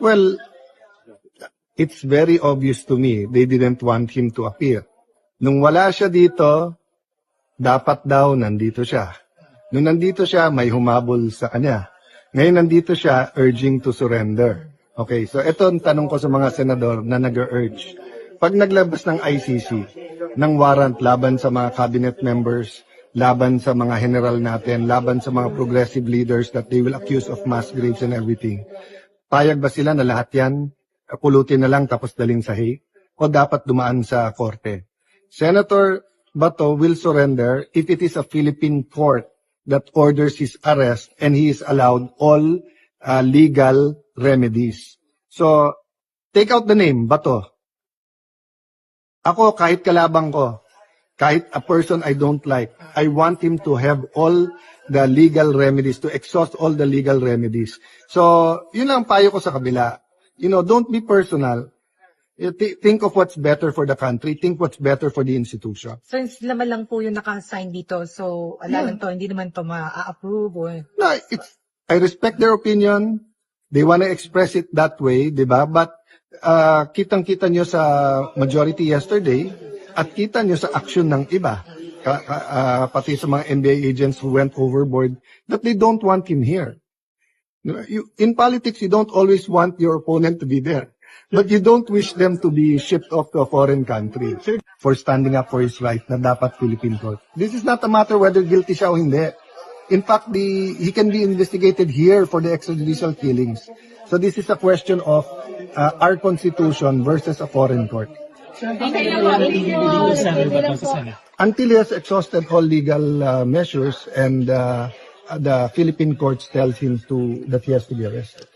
Well, it's very obvious to me they didn't want him to appear. Nung wala siya dito, dapat daw nandito siya. Nung nandito siya, may humabol sa kanya. Ngayon nandito siya, urging to surrender. Okay, so ito ang tanong ko sa mga senador na nag-urge. Pag naglabas ng ICC, ng warrant laban sa mga cabinet members, laban sa mga general natin, laban sa mga progressive leaders that they will accuse of mass graves and everything, payag ba sila na lahat yan, pulutin na lang tapos daling sa Hague? O dapat dumaan sa korte? Senator Bato will surrender if it is a Philippine court that orders his arrest and he is allowed all legal remedies. So, take out the name, Bato. Ako, kahit kalabang ko, kahit a person I don't like, I want him to have all the legal remedies, to exhaust all the legal remedies. So, yun lang payo ko sa kabila. You know, don't be personal. Think of what's better for the country. Think what's better for the institution. So, naman lang po yung naka-assign dito. So, lang to, hindi naman to ma-approve. No, I respect their opinion. They want to express it that way, di ba? But kitang-kita nyo sa majority yesterday at kita nyo sa action ng iba, pati sa mga NBA agents who went overboard, that they don't want him here. In politics, you don't always want your opponent to be there. But you don't wish them to be shipped off to a foreign country for standing up for his right na dapat Philippine court. This is not a matter whether guilty siya o hindi. In fact, he can be investigated here for the extrajudicial killings. So this is a question of our constitution versus a foreign court. Until he has exhausted all legal measures and the Philippine courts tells him that he has to be arrested.